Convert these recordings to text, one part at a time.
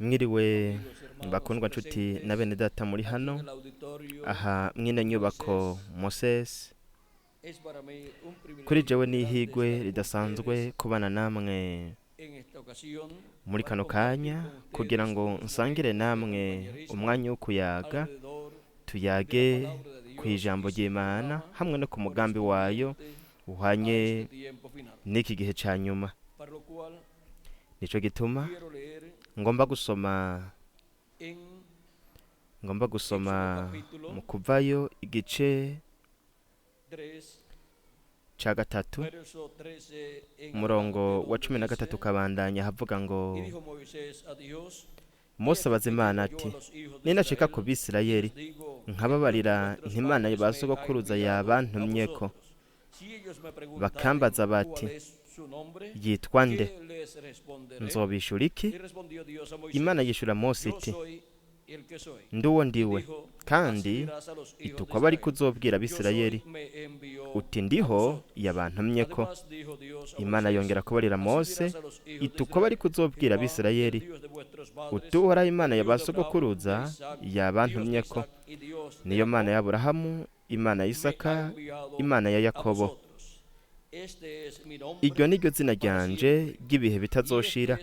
Mwiriwe bakundwa nshuti na bene data muri hano aha mwino nyubako Moses. Kuri jewe n'ihigwe ridasanzwe kubana namwe muri kano kanya kugira ngo nsangire namwe umwanya wo kuyaga tuyage kw'ijambo ry'Imana hamwe no ku mugambi wayo uhanye n'iki gihe ca nyuma. Nico gituma ngomba gusoma mu Kuvayo igice ca gatatu umurongo wa 13 kabandanya havuga ngo Mose abaza Imana ati ninashika ku Bisirayeli nkababarira ntimana basogokuruza yabantumyeko bakambaza bati yitwa nde nzobishura iki? Imana yishura Mose iti nduwo ndiwe kandi itukwa bari kuzobwira Abisirayeli uti ndiho yabantumyeko. Imana yongera kubarira Mose itukwa bari kuzobwira Abisirayeli uti Uhoraho Imana yabasogokuruza yabantumyeko, niyo Mana ya Aburahamu, Imana ya Isaka, Imana ya Yakobo. Iryo niryo zina ryanje ry'ibihe bitazoshira,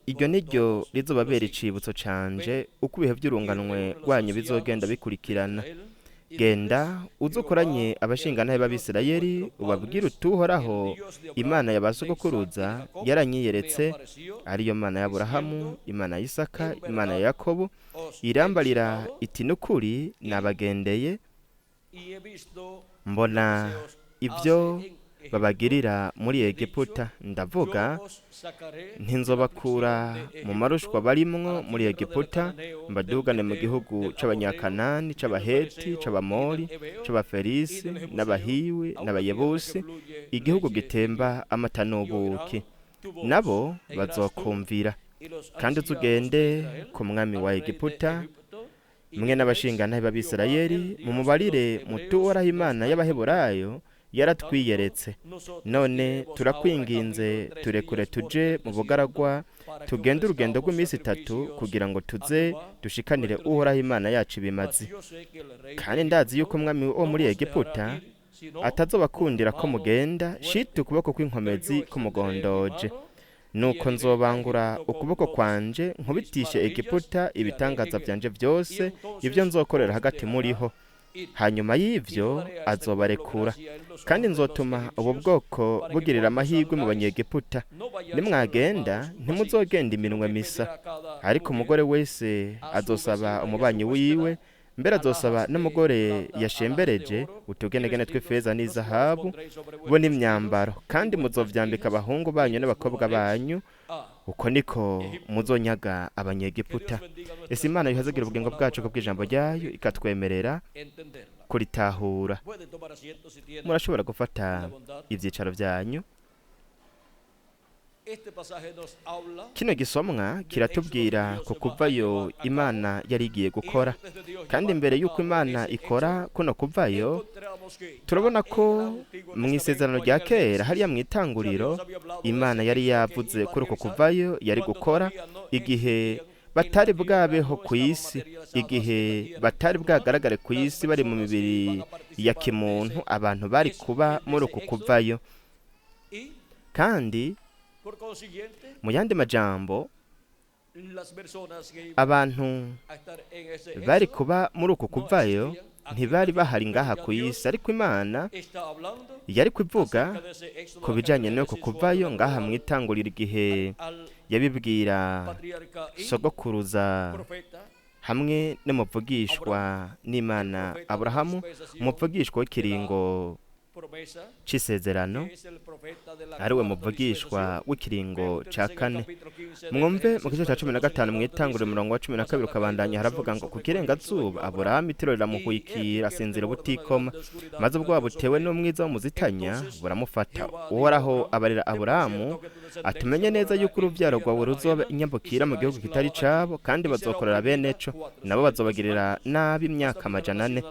iryo niryo rizobabera icibutso canje uko ibihe by'urunganwe rwanyu bizogenda bikurikirana. Genda uzukoranye abashingantahe b'Abisirayeli ubabwire uti Uhoraho Imana yabasogokuruza yaranyiyeretse, ariyo Mana ya Aburahamu, Imana ya Isaka, Imana ya Yakobo, irambarira iti nukuri nabagendeye mbona ibyo babagirira muri Egiputa, ndavuga ntinzobakura mu marushwa barimwo muri Egiputa mbadugane mu gihugu c'Abanyakanani, c'Abaheti, c'Abamori, c'Abaferisi, n'Abahiwi, n'Abayebusi, igihugu gitemba amata n'ubuki. Nabo bazokumvira, kandi uzugende ku mwami wa Egiputa mwe n'abashingantahe b'Abisirayeli mumubarire muti Uhoraho Imana y'Abaheburayo yaratwiyeretse, none turakwinginze turekure tuje mu bugaragwa tugende urugendo rw'iminsi 3 kugira ngo tuze dushikanire Uhoraho Imana yacu ibimazi. Kandi ndazi yuko umwami wo muri Egiputa atazobakundira ko mugenda shite ukuboko kw'inkomezi kumugondoje, nuko nzobangura ukuboko kwanje nkubitishe Egiputa ibitangaza vyanje vyose ivyo nzokorera hagati muriho. Hanyuma y'ivyo azobarekura, kandi nzotuma ubu bwoko bugirira amahirwe mu Banyegiputa. Nimwagenda ntimuzogenda iminwe misa, ariko umugore wese azosaba umubanyi wiwe, mbere azosaba n'umugore yashembereje utugenegene tw'ifeza n'izahabu bo n'imyambaro, kandi muzovyambika abahungu banyu n'abakobwa banyu, uko niko muzonyaga Abanyegiputa. Ese Imana yuhazagira ubugingo bwacu ko bw'ijambo ryayo ikatwemerera kuritahura. Murashobora gufata ivyicaro vyanyu. Kino gisomwa kiratubwira ko Kuvayo Imana yari igiye gukora, kandi mbere yuko Imana ikora kuno Kuvayo turabona ko mu isezerano rya kera hariya mu itanguriro Imana yari yavuze kuri uko Kuvayo yari gukora igihe batari bwabeho ku isi, igihe batari bwagaragare ku isi bari mu mibiri ya kimuntu, abantu bari kuba muri uko Kuvayo. Kandi mu yandi majambo abantu bari kuba muri uko Kuvayo ntibari bahari ngaha ku isi, ariko Imana yari kuvuga ku bijanye n'uko Kuvayo ngaha mu itanguriro igihe yabibwira sogokuruza hamwe n'umuvugishwa n'Imana Aburahamu, umuvugishwa w'ikiringo c'isezerano, ariwe muvugishwa w'ikiringo ca 4. Mwumve mu gice ca 15 mwitanguriro umurongo wa 12 kabandanya haravuga ngo ku kirengazuba Aburahamu itiro riramuhwikira asinzira butikoma, maze ubwoba butewe n'umwiza w'umuzitanya buramufata. Uhoraho abarira Aburahamu atumenye neza yuko uruvyaro rwawe ruzoba inyambukira mu gihugu kitari cabo, kandi bazokorera beneco, nabo bazobagirira nabi imyaka 400.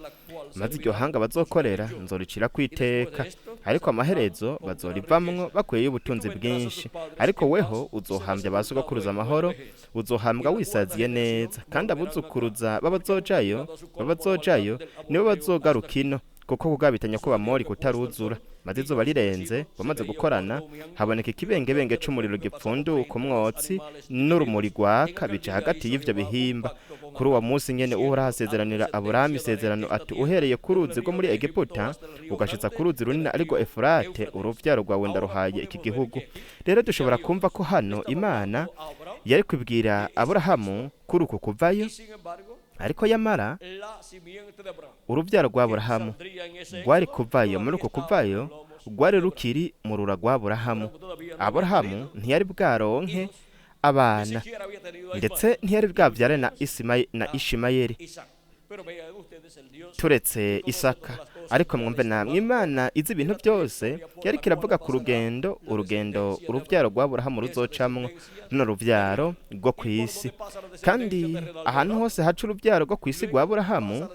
maze iryo hanga bazokorera nzoricira kwiteka ariko amaherezo bazorivamwo bakuyeyo ubutunzi bwinshi. Ariko weho uzohambya ba sogokuruza amahoro, uzohambwa wisaziye neza, kandi abuzukuruza babazojayo nibo bazogaruka ino, kuko kugabitanya kw'Abamori kutaruzura. Maze izuba rirenze bamaze gukorana, haboneka ikibengebenge c'umuriro gipfunduka umwotsi n'urumuri rwaka bica hagati y'ivyo bihimba. Kuri uwo munsi nyene Uhoraho asezeranira Aburahamu isezerano ati, uhereye ku ruzi rwo muri Egiputa ugashitsa ku ruzi runini arirwo Efurate, uruvyaro rwawe ndaruhaye iki gihugu. Rero dushobora kumva ko hano Imana yari kubwira Aburahamu kuri uku kuvayo, ariko yamara uruvyaro rwa Aburahamu rwari kuvayo, muri uko kuvayo rwari rukiri mu rura rwa Aburahamu. Aburahamu ntiyari bwaronke abana, ndetse ntiyari bwavyare na Ishimayeli turetse Isaka. Ariko mwumve namwe, Imana izi ibintu byose yari kiravuga ku urugendo uruvyaro rwa Aburahamu ruzocamwo, runo ruvyaro rwo kw'isi. Kandi ahantu hose haca uruvyaro rwo kw'isi rwa Aburahamu,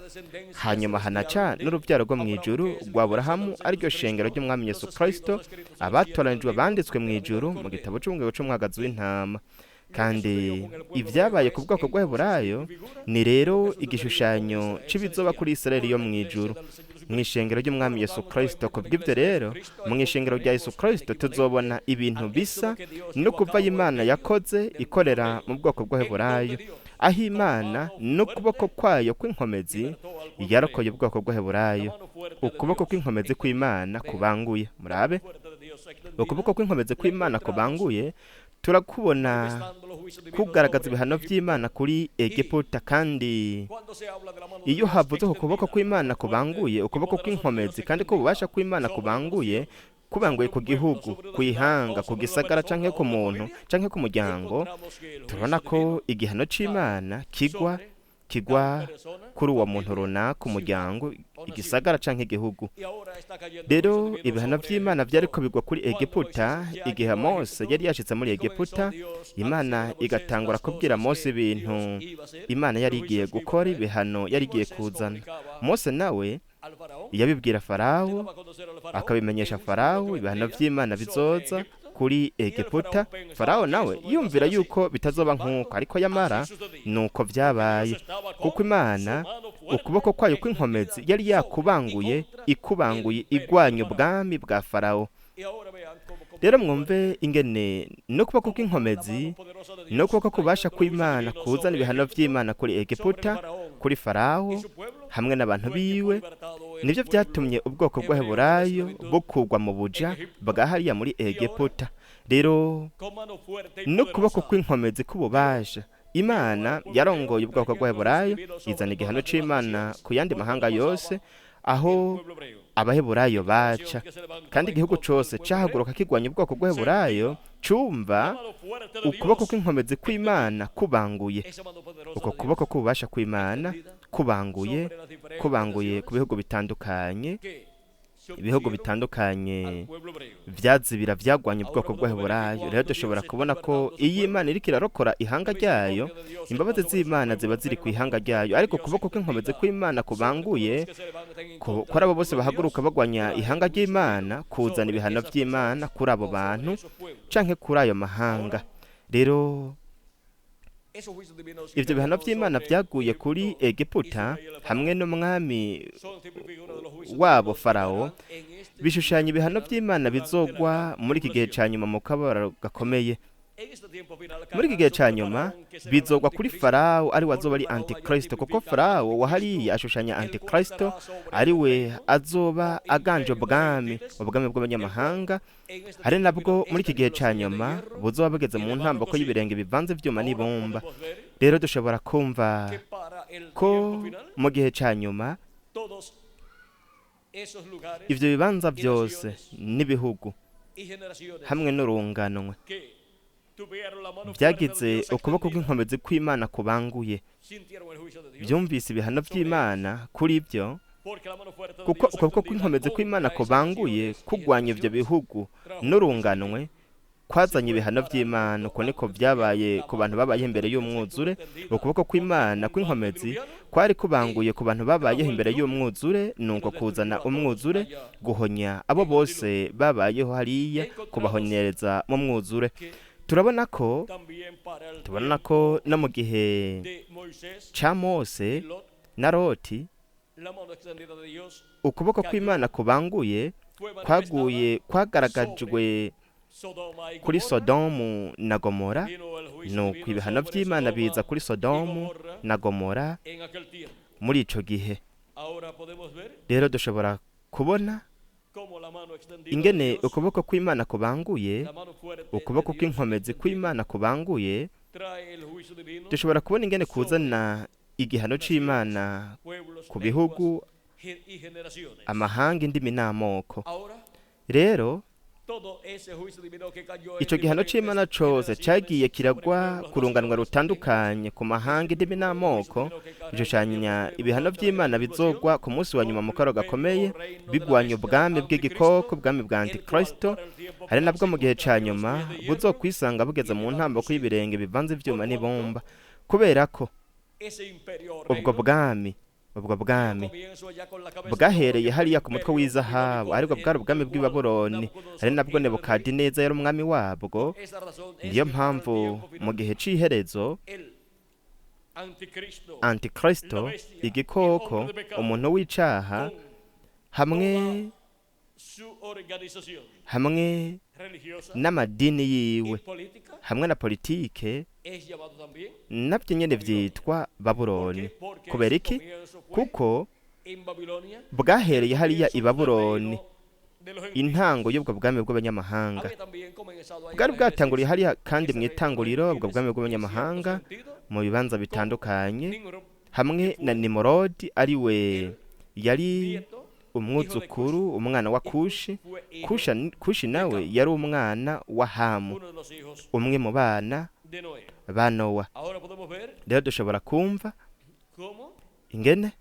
hanyuma hanaca n'uruvyaro rwo mw'ijuru rwa Aburahamu, ariryo shengero ry'Umwami Yesu Kristo, abatoranijwe banditswe mw'ijuru mu gitabo c'ubungero c'umwagazi w'intama. Kandi ibyabaye ku bwoko bw'Aburayo ni rero igishushanyo c'ibizoba kuri Isirayeli yo mw'ijuru mw'ishengero ry'Umwami Yesu Kristo. Kubw'ibyo rero mw'ishengero rya Yesu Kristo tuzobona ibintu bisa no kuva Imana yakoze ikorera mu bwoko bw'Aburayo, aho Imana n'ukuboko kwayo kw'inkomezi yarokoye ubwoko bw'Aburayo. Ukuboko kw'inkomezi kw'Imana kubanguye, murabe ukuboko kw'inkomezi kw'Imana kubanguye turakubona kugaragaza ibihano by'Imana kuri Egiputa. Kandi iyo havuze ku kuboko kw'Imana kubanguye, ukuboko kw'inkomezi kandi ko ububasha kw'Imana kubanguye ku gihugu, kw'ihanga, ku gisagara canke ku muntu canke ku muryango, turabona ko igihano c'Imana kigwa kuri uwo muntu runaka, umuryango, igisagara canke igihugu. Rero ibihano by'Imana byariko bigwa kuri Egiputa igihe Mose yari yashitse muri Egiputa. Imana igatangura kubwira Mose ibintu Imana yari igiye gukora, ibihano yari igiye kuzana. Mose nawe yabibwira Farawo, akabimenyesha Farawo ibihano by'Imana bizoza kuri Egiputa. Farawo nawe yumvira yuko bitazoba nk'uko, ariko yamara nuko byabaye, kuko Imana ukuboko kwayo kw'inkomezi yari yakubanguye, igwanya ubwami bwa Farawo. Rero mwumve ingene n'ukuboko kw'inkomezi n'ukuboko kubasha kw'Imana kuzana ibihano by'Imana kuri Egiputa, kuri Farawo hamwe n'abantu biwe, nibyo byatumye ubwoko bw'Aburayo bukugwa mu buja bwa hariya muri Egiputa. Rero n'ukuboko kw'inkomezi k'ububasha Imana yarongoye ubwoko bw'Aburayo, izana igihano c'Imana ku yandi mahanga yose aho Abaheburayo baca, kandi igihugu cose cahaguruka kigwanya ubwoko bw'Aburayo cumva ukuboko kw'inkomezi kw'Imana kubanguye. Uko kuboko kubasha kw'Imana kubanguye ku bihugu bitandukanye, vyazibira vyagwanya ubwoko bw'Aburayo. Rero dushobora kubona ko iyo Imana iriko irarokora ihanga ryayo, imbabazi z'Imana ziba ziri ku ihanga ryayo, ariko ukuboko kw'inkomezi kw'Imana kubanguye kuri abo bose bahaguruka bagwanya ihanga ry'Imana, kuzana ibihano by'Imana kuri abo bantu canke kuri ayo mahanga. Rero ivyo bihano by'Imana vyaguye kuri Egiputa hamwe n'umwami wabo Farawo, bishushanya ibihano by'Imana bizogwa muri iki gihe ca nyuma mu kababaro gakomeye. Muri iki gihe ca nyuma bizogwa kuri Farawo, ari wazoba ari Antikristo, kuko Farawo wahariye ashushanya Antikristo, ari we azoba aganje ubwami bw'abanyamahanga, ari nabwo muri iki gihe ca nyuma buzoba bugeze mu ntambako y'ibirenge bivanze ivyuma n'ibumba. Rero dushobora kumva ko mu gihe ca nyuma ivyo bibanza byose n'ibihugu hamwe n'urunganwe byagize ukuboko kw'inkomezi kw'Imana kubanguye, byumvise ibihano by'Imana kuri byo, kuko ukuboko kw'inkomezi kw'Imana kubanguye kugwanya ivyo bihugu n'urunganwe kwazanye ibihano by'Imana. Uko niko byabaye ku bantu babaye imbere y'umwuzure. Ukuboko kw'Imana kw'inkomezi kwari kubanguye ku bantu babayeho imbere y'umwuzure, nuko kuzana umwuzure guhonya abo bose babayeho hariya, kubahonyereza mu mwuzure. tubona ko no mu gihe ca Mose na Loti, ukuboko kw'Imana kubanguye kwagaragajwe kuri Sodomu na Gomora, nuko ibihano by'Imana biza kuri Sodomu na Gomora muri ico gihe. Rero dushobora kubona ingene ukuboko kw'Imana kubanguye, ukuboko kw'inkomezi kw'Imana kubanguye, dushobora kubona ingene kuzana igihano c'Imana ku bihugu, amahanga, indimi n'amoko. Rero ico gihano c'Imana cose cagiye kiragwa ku runganwa rutandukanye ku mahanga, indimi n'amoko, bishushanya ibihano by'Imana bizogwa ku munsi wa nyuma mu karo gakomeye, bigwanya ubwami bw'igikoko, ubwami bwa Antikristo, hari nabwo mu gihe ca nyuma buzokwisanga bugeze mu ntambako y'ibirenge bivanze ivyuma n'ibumba, kubera ko ubwo bwami bwahereye hariya ku mutwe w'izahabu, aribwo bwari ubwami bw'i Babuloni, ari nabwo Nebukadineza yari umwami wabwo. Niyo mpamvu mu gihe c'iherezo Antikristo, igikoko, umuntu w'icaha, hamwe n'amadini yiwe, hamwe na politike, nabyo nyene vyitwa Babuloni. Kubera iki? Kuko bwahereye hariya i Babuloni, intango y'ubwo bwami bw'abanyamahanga. Bwari bwatanguriye hariya kandi mw'itanguriro ubwo bwami bw'abanyamahanga mu bibanza bitandukanye, hamwe na Nimorodi ari we yari umwuzukuru, umwana wa Kushi. Kushi nawe yari umwana wa Hamu, umwe mu bana ba Nowa. Rero dushobora kumva ingene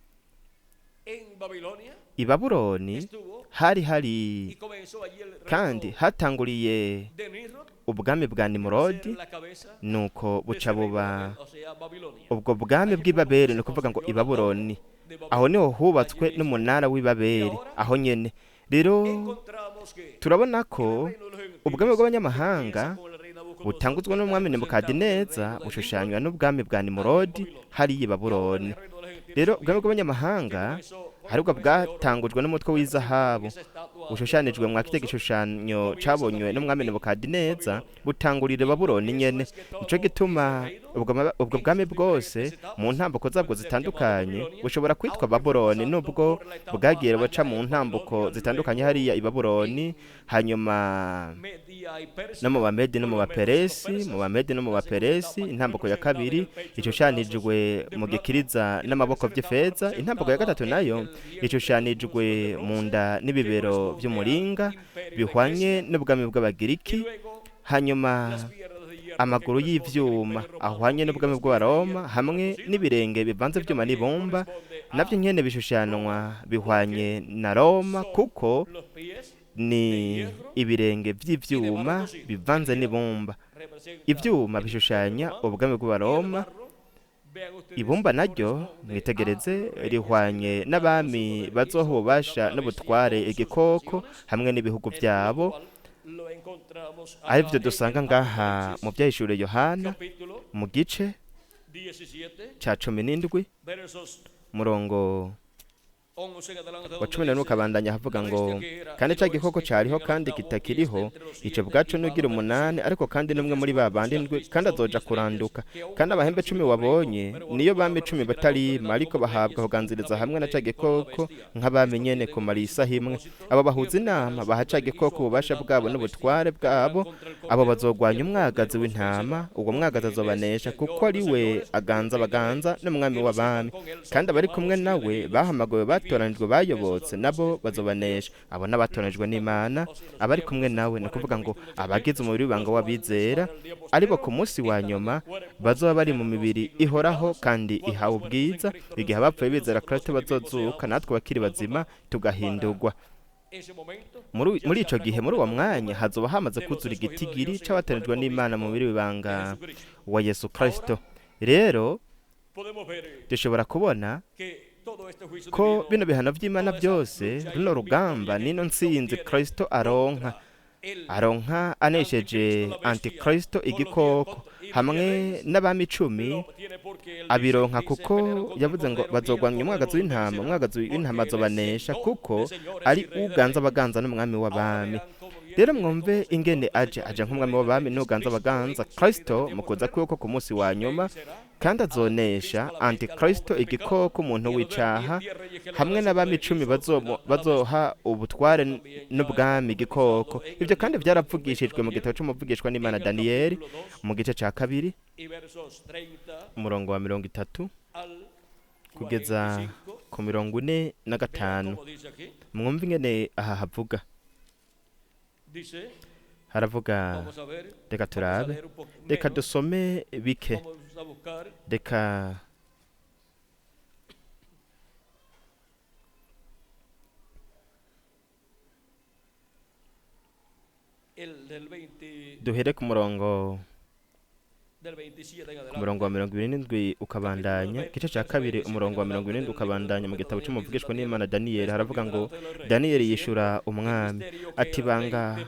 i Babuloni hari kandi hatanguriye ubwami bwa Nimurodi, nuko buca buba ubwo bwami bw'i Babeli. Ni ukuvuga ngo i Babuloni aho niho hubatswe n'umunara w'i Babeli aho nyene. Rero turabona ko ubwami bw'abanyamahanga butanguzwa n'umwami Nebukadineza bushushanywa n'ubwami bwa Nimurodi hariya i Babuloni. Rero ubwami bw'abanyamahanga haribwo bwatangujwe n'umutwe w'izahabu bushushanijwe mwa kite gishushanyo cabonywe n'umwami Nebukadineza, butangurire Babuloni nyene. Nico gituma ubwo bwami bwose mu ntambuko zabwo zitandukanye bushobora kwitwa Babuloni, nubwo bwagiye baca mu ntambuko zitandukanye hariya i Babuloni, hanyuma no mu Bamedi no mu Baperesi, intambuko ya kabiri ishushanijwe mu gikiriza n'amaboko vy'ifeza, intambuko ya gatatu nayo ishushanijwe mu nda n'ibibero vy'umuringa bihwanye n'ubwami bw'Abagiriki, hanyuma amaguru y'ivyuma ahwanye n'ubwami bw'Abaroma, hamwe n'ibirenge bivanze vyuma n'ibumba, navyo nyene bishushanwa bihwanye na Roma, kuko ni ibirenge vy'ivyuma bivanze n'ibumba. Ivyuma bishushanya ubwami bw'Abaroma, ibumba naryo mwitegereze rihwanye n'abami bazoha ububasha n'ubutware igikoko hamwe n'ibihugu vyabo. Arivyo dusanga ngaha mu vyahishuriwe Yohana mu gice ca 17 murongo wa 11 ukabandanya havuga ngo, kandi ca gikoko cariho kandi kitakiriho, ico bwaco nugira 8, ariko kandi n'umwe muri babandi ndwi, kandi azoja kuranduka. Kandi abahembe 10 wabonye niyo bami 10 batarima, ariko bahabwa kuganziriza hamwe na ca gikoko nk'abami nyene kumara isaha imwe. Abo bahuza inama baha ca gikoko ububasha bwabo n'ubutware bwabo. Abo bazogwanya umwagazi w'intama, ubwo mwagazi azobanesha, kuko ari we aganza baganza n'umwami w'abami. Kandi abari kumwe nawe bahamagawe batoranijwe bayobotse, nabo bazobanesha. Abo n'abatoranijwe n'Imana, abari kumwe nawe, ni ukuvuga ngo abagize umubiri w'ibanga w'abizera, aribo ku munsi wa nyuma bazoba bari mu mibiri ihoraho kandi ihawe ubwiza, igihe abapfuye bizera Kristo bazozuka, natwe bakiri bazima tugahindurwa. muri ico gihe muri uwo mwanya hazoba hamaze kuzura igitigiri c'abatanijwe n'Imana mu mubiri w'ibanga wa Yesu Kristo. Rero dushobora kubona ko bino bihano vy'Imana byose, runo rugamba nino ntsinzi Kristo aronka anesheje antikristo igikoko hamwe n'abami 10 abironka, kuko yavuze ngo bazogwanya umwagazi w'intama azobanesha, kuko ari uganza abaganza n'umwami w'abami. Rero mwumve ingene aje nk'umwami w'abami n'uganza abaganza Kristo mu kuza kwiwe ku munsi wa nyuma, kandi azonesha antikristo igikoko umuntu w'icaha hamwe n'abami 10 bazoha ubutware n'ubwami igikoko. Ibyo kandi byaravugishijwe mu gitabo c'umuvugishwa n'Imana Daniyeli mu gice ca 2 umurongo wa 30 kugeza ku 45. Mwumve ingene aha havuga, haravuga, reka turabe, reka dusome bike, reka duhere ku murongo wa 27 ukabandanya, igice ca 2 umurongo wa 27 ukabandanya mu gitabo c'umuvugishwa n'Imana Daniyeli. Haravuga ngo Daniyeli yishura umwami ati, banga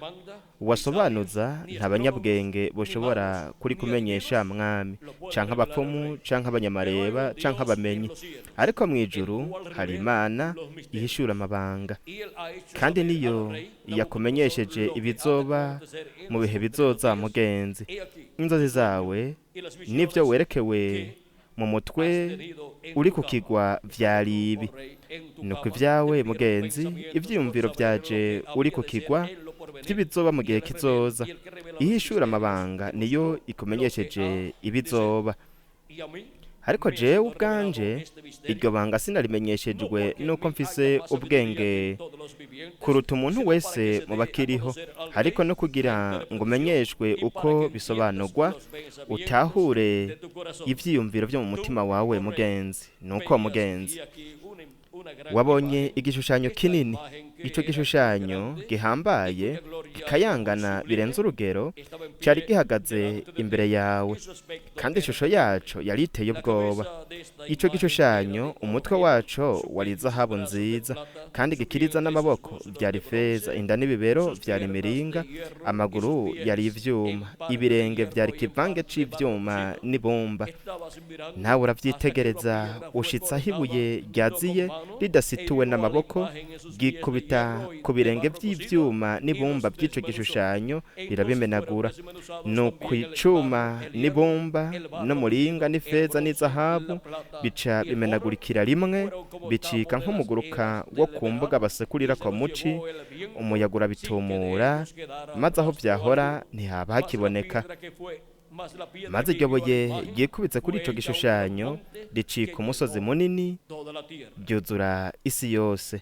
wasobanuza nta banyabwenge boshobora kuri kumenyesha mwami, canke abapfumu, canke abanyamareba, canke abamenyi, ariko mw'ijuru hari Imana ihishura amabanga, kandi niyo yakumenyesheje ibizoba mu bihe bizoza. Mugenzi, inzozi zawe n'ivyo werekewe mu mutwe uri ku kigwa vyari ibi. Nuko ivyawe mugenzi, ivyiyumviro vyaje uri ku kigwa vy'ibizoba mu gihe kizoza. Ihishura amabanga niyo ikumenyesheje ibizoba, ariko jewe ubwanje iryo banga sinarimenyeshejwe nuko mfise ubwenge kuruta umuntu wese mu bakiriho, ariko no kugira ngo umenyeshwe uko bisobanurwa, utahure ivyiyumviro vyo mu mutima wawe. Mugenzi, nuko mugenzi, wabonye igishushanyo kinini. Ico gishushanyo gihambaye gikayangana birenze urugero cari gihagaze imbere yawe, kandi ishusho yaco yari iteye ubwoba. Ico gishushanyo umutwe waco wari izahabu nziza, kandi gikiriza n'amaboko vyari feza, inda n'ibibero vyari miringa, amaguru yari ivyuma, ibirenge vyari kivange c'ivyuma n'ibumba. Nawe uravyitegereza ushitsa hibuye ryaziye ridasituwe n'amaboko, gikubita ku birenge vy'ivyuma n'ibumba by'ico gishushanyo rirabimenagura. Nuko icuma n'ibumba n'umuringa n'ifeza n'izahabu bica bimenagurikira rimwe, bicika nk'umuguruka wo ku mbuga basekurira ko muci, umuyaga urabitumura, maze aho vyahora ntihaba hakiboneka. Maze iryo buye ryikubitse kuri ico gishushanyo ricika umusozi munini, ryuzura isi yose.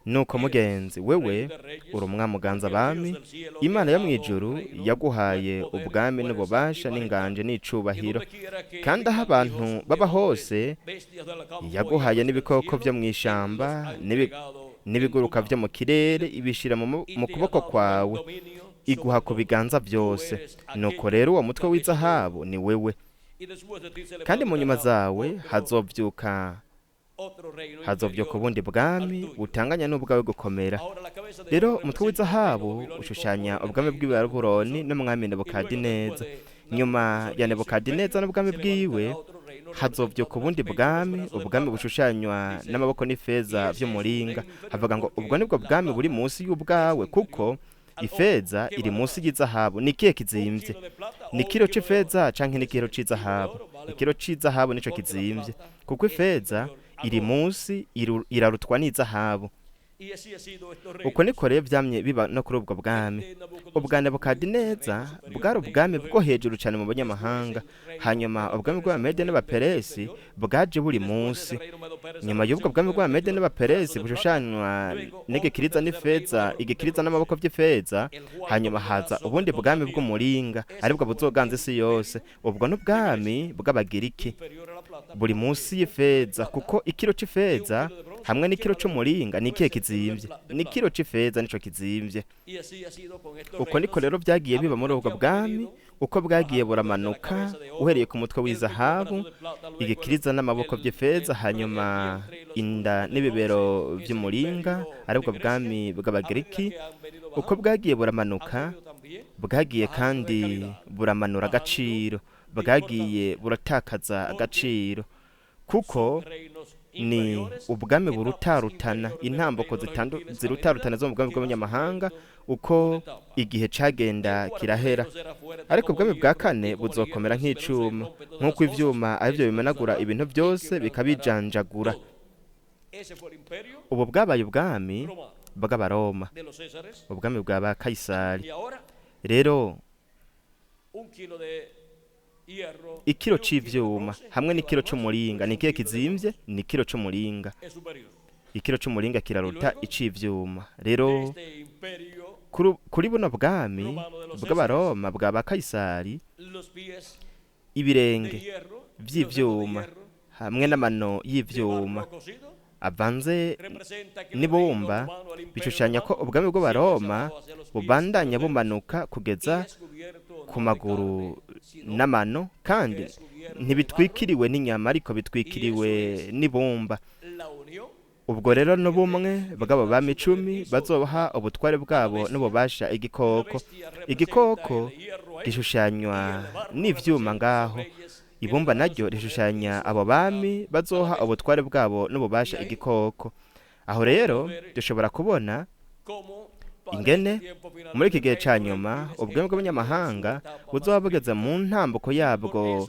Nuko mugenzi, wewe uri umwami uganza abami, Imana yo mw'ijuru yaguhaye ubwami n'ububasha n'inganje n'icubahiro, kandi aho abantu baba hose yaguhaye n'ibikoko vyo mw'ishamba n'ibiguruka vyo mu kirere, ibishira mu kuboko kwawe, iguha ku biganza byose. Nuko rero uwo mutwe w'izahabu ni wewe, kandi mu nyuma zawe hazovyuka ubundi bwami butanganya n'ubwawe gukomera. Rero umutwe w'izahabu ushushanya ubwami bw'i Babuloni n'umwami Nebukadineza. Nyuma ya Nebukadineza n'ubwami bwiwe hazovyuka ubundi bwami, ubwami bushushanywa n'amaboko n'ifeza vy'umuringa. Havuga ngo ubwo nibwo bwami buri munsi y'ubwawe, kuko ifeza iri munsi y'izahabu. Ni ikihe kizimvye? Ni ikiro c'ifeza canke n'ikiro c'izahabu? Ikiro c'izahabu nico kizimvye, kuko ifeza iri munsi irarutwa n'izahabu. Uko niko rero vyamye biba no kuri ubwo bwami. Ubwa Nebukadineza bwari ubwami bwo hejuru cyane mu banyamahanga, hanyuma ubwami bw'Abamede n'Abaperesi bwaje buri munsi. Nyuma y'ubwo bwami bw'Abamede n'Abaperesi bushushanywa n'igikiriza n'ifeza, igikiriza n'amaboko vy'ifeza, hanyuma haza ubundi bwami bw'umuringa, aribwo buzoganza isi yose. Ubwo n'ubwami bw'Abagiriki. buri munsi y'ifeza, kuko ikiro c'ifeza hamwe n'ikiro c'umuringa ni ikihe kizimvye? Ni ikiro c'ifeza nico kizimvye. Uko niko rero vyagiye biba muri ubwo bwami, uko bwagiye buramanuka uhereye ku mutwe w'izahabu, igikiriza n'amaboko vy'ifeza, hanyuma inda n'ibibero vy'umuringa, aribwo bwami bw'Abagiriki. Uko bwagiye buramanuka, bwagiye kandi buramanura agaciro, bwagiye buratakaza agaciro, kuko ni ubwami burutarutana, intambuko zirutarutana zo mu bwami bw'abanyamahanga uko igihe cagenda kirahera. Ariko ubwami bwa kane buzokomera nk'icuma, nk'uko ivyuma arivyo bimenagura ibintu byose bikabijanjagura. Ubu bwabaye ubwami bw'Abaroma, ubwami bwa ba Kayisari. Rero ikiro c'ivyuma hamwe n'ikiro c'umuringa ni ikihe kizimvye? Ni ikiro c'umuringa. Ikiro c'umuringa kiraruta ic'ivyuma. Rero kuri buno bwami bw'Abaroma bwa ba Kayisari, ibirenge vy'ivyuma hamwe n'amano y'ivyuma avanze n'ibumba bishushanya ko ubwami bw'Abaroma bubandanya bumanuka kugeza ku maguru n'amano, kandi ntibitwikiriwe n'inyama ariko bitwikiriwe n'ibumba. Ubwo rero n'ubumwe bw'abo bami 10 bazobaha ubutware bwabo n'ububasha igikoko. Igikoko gishushanywa n'ivyuma ngaho, ibumba naryo rishushanya abo bami bazoha ubutware bwabo n'ububasha igikoko. Aho rero dushobora kubona ingene muri iki gihe ca nyuma ubwami bw'abanyamahanga buzoba bugeze mu ntambuko yabwo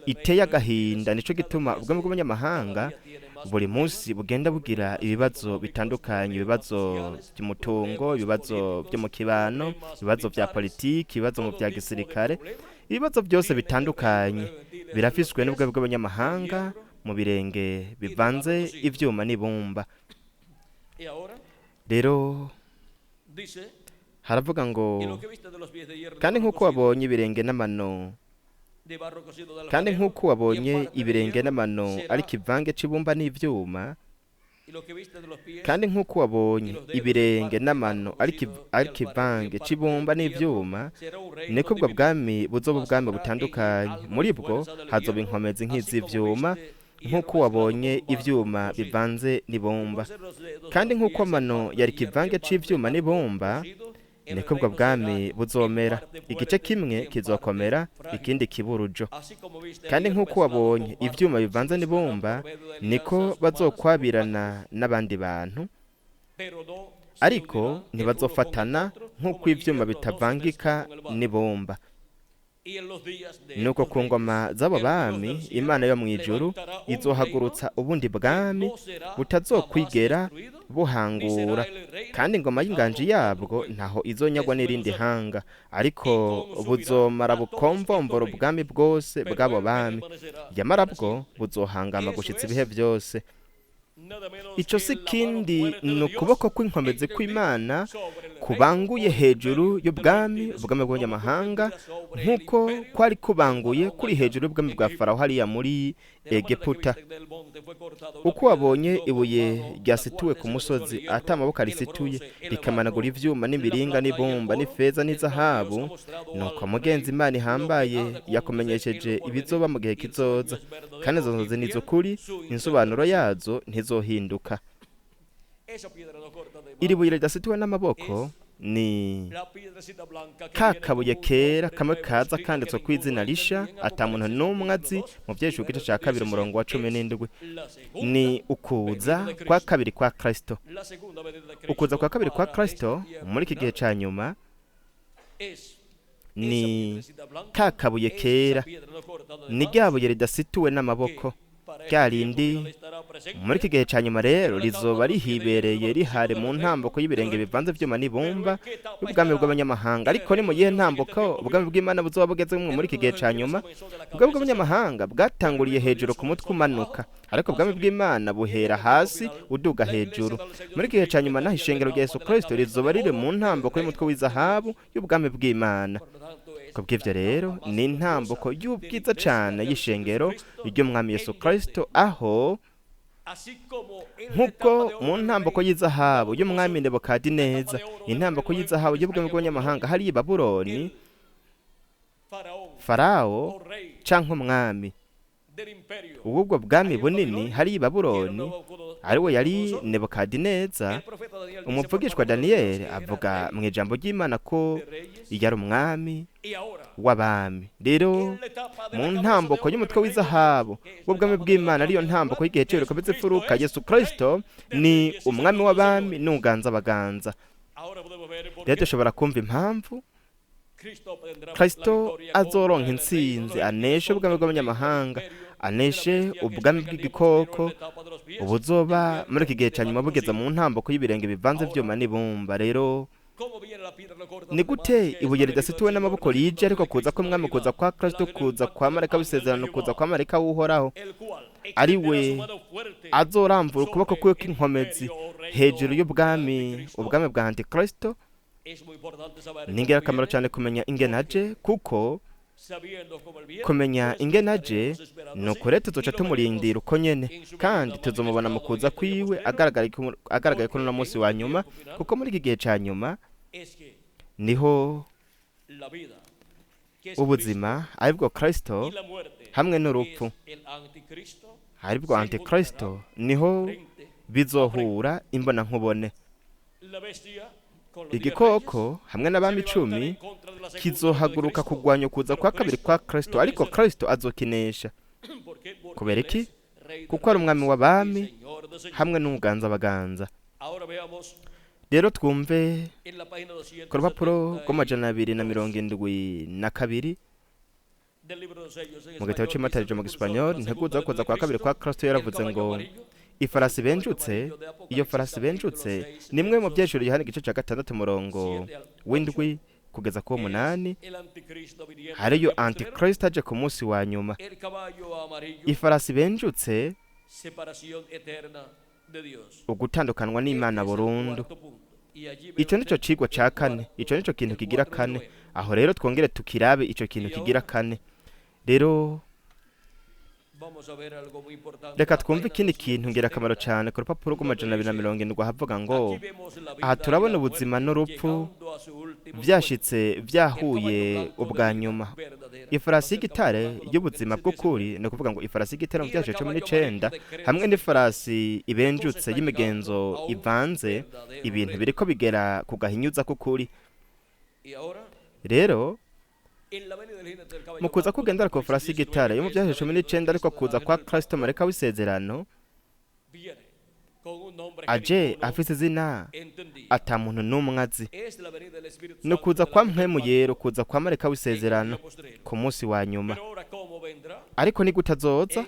iteye agahinda. Nico gituma ubwami bw'abanyamahanga buri munsi bugenda bugira ibibazo bitandukanye, ibibazo by'umutungo, ibibazo byo mu kibano, ibibazo vya politiki, ibibazo mu vya gisirikare, ibibazo byose bitandukanye birafiswe n'ubwami bw'abanyamahanga mu birenge bivanze ivyuma n'ibumba. Rero haravuga ngo kandi nk'uko wabonye ibirenge n'amano ari kivange c'ibumba n'ivyuma, kandi nk'uko wabonye ibirenge n'amano ari kivange c'ibumba n'ivyuma, niko ubwo bwami buzoba ubwami butandukanye. Muri bwo hazoba inkomezi nk'iz'ivyuma, nk'uko wabonye ivyuma bivanze n'ibumba. Kandi nk'uko amano yari kivange c'ivyuma n'ibumba, niko ubwo bwami buzomera. Igice kimwe kizokomera, ikindi kiburujo. Kandi nk'uko wabonye ivyuma bivanze n'ibumba, niko bazokwabirana n'abandi bantu, ariko ntibazofatana nk'uko ivyuma bitavangika n'ibumba. Nuko ku ngoma z'abo bami Imana yo mw'ijuru izohagurutsa ubundi bwami butazokwigera buhangura, kandi ingoma y'inganji yabwo ntaho izonyagwa n'irindi hanga, ariko buzomara bukomvombora ubwami bwose bw'abo bami, yamara bwo buzohangama gushitsa ibihe byose. Ico si kindi ni ukuboko kw'inkomezi kw'Imana kubanguye hejuru y'ubwami bw'abanyamahanga, nk'uko kwari kubanguye kuri hejuru y'ubwami bwa Farawo hariya muri Egiputa. Uko wabonye ibuye ryasituwe ku musozi ata amaboko arisituye, rikamanagura ivyuma n'imiringa n'ibumba n'ifeza n'izahabu, nuko mugenzi Imana ihambaye yakumenyesheje ibizoba mu gihe kizoza, kandi izo nzozi niz'ukuri, insobanuro yazo ntizohinduka. Iri buye ridasituwe n'amaboko ni ka kabuye kera kamwe kaza kanditswe kw'izina risha ata muntu n'umwe azi mu vyeshuka igice ca 2 umurongo wa 17. Ni ukuza kwa kabiri kwa Kristo. Ukuza kwa kabiri kwa Kristo muri iki gihe ca nyuma ni ka kabuye kera, ni rya buye ridasituwe n'amaboko. Ryarindi muri iki gihe ca nyuma rero rizoba rihibereye rihare mu ntambuko y'ibirenge bivanze vyuma n'ibumba y'ubwami bw'abanyamahanga. Ariko ni mu gihe ntambuko ubwami bw'Imana buzoba bugezemwo muri iki gihe ca nyuma, ubwami bw'abanyamahanga bwatanguriye hejuru ku mutwe umanuka, ariko ubwami bw'Imana buhera hasi uduga hejuru. Muri iki gihe ca nyuma naho ishengero rya Yesu Kristo rizoba riri mu ntambuko y'umutwe w'izahabu y'ubwami bw'Imana. kubw'ivyo rero ni intambuko y'ubwiza cane y'ishengero ry'umwami Yesu Kristo, aho nk'uko mu ntambuko y'izahabu y'umwami Nebukadineza, intambuko y'izahabu y'ubwami bw'abanyamahanga hariya i Babuloni, Farawo canke umwami ubwo bwami bunini hariya i Babuloni ariwe yari Nebukadineza, umuvugishwa Daniyeli avuga mu ijambo ry'Imana ko yari umwami w'abami. Rero mu ntambuko y'umutwe w'izahabu w'ubwami bw'Imana, ariyo ntambuko y'igihe cy'iheruka imfuruka, Yesu Kristo ni umwami w'abami n'uganza abaganza. Rero dushobora kumva impamvu Kristo azoronka intsinzi, aneshe ubwami bw'abanyamahanga, aneshe ubwami bw'igikoko ubuzoba muri iki gihe cya nyuma bugeze mu ntambuko y'ibirenge bivanze vyuma n'ibumba. Rero ni gute ibuye ridasituwe n'amaboko rije, ariko kuza kw'umwami, kuza kwa Kristo, kuza kwa marayika w'isezerano, kuza kwa marayika w'uhoraho ari we azoramvura ukuboko kwiwe kw'inkomezi hejuru y'ubwami, ubwami bwa Antikristo. Ni ingirakamaro cyane kumenya ingene aje, kuko kumenya ingene aje ni ukuri tuzoca tumurindira uko nyene, kandi tuzomubona mu kuza kwiwe agaragaye ko uno munsi wa nyuma, kuko muri iki gihe ca nyuma niho ubuzima aribwo Kristo hamwe n'urupfu aribwo Antikristo niho bizohura imbona nkubone. Igikoko hamwe n'abami 10 kizohaguruka kugwanya kuza kwa kabiri kwa Kristo, ariko Kristo azokinesha. Kubera iki? Kuko ari umwami w'abami hamwe n'umuganza abaganza. Rero twumve ku rupapuro rw'272 mu gitabo cy'Imatarije mu Gisipanyoli, integuza kuza kwa kabiri kwa Kristo yaravuze ngo ifarasi benjutse. Iyo farasi benjutse nimwe mu byeshuri Yohana igice cya 6 murongo w'indwi kugeza ku 8, hariyo Antikristo aje ku munsi wa nyuma. Ifarasi benjutse ugutandukanwa n'Imana burundu. Icyo nico cigwa ca kane, ico nico kintu kigira kane. Aho rero twongere tukirabe ico kintu kigira kane. Rero reka twumve ikindi kintu ngirakamaro cyane ku rupapuro rw'270 havuga ngo aha turabona ubuzima n'urupfu byashitse byahuye ubwa nyuma. Ifarasi y'igitare y'ubuzima bw'ukuri, ni ukuvuga ngo ifarasi y'igitare mu byashitse 19 hamwe n'ifarasi ibenjutse y'imigenzo ivanze, ibintu biriko bigera ku gahinyuza k'ukuri. Rero mu kuza kugendera ku farasi y'igitare yo mu byashitse 19, ariko kuza kwa Kristo marayika w'isezerano aje afise izina ata muntu n'umwe azi. Ni kuza kwa mpwemu yera, kuza kwa marayika w'isezerano ku munsi wa nyuma. Ariko ni gute azoza?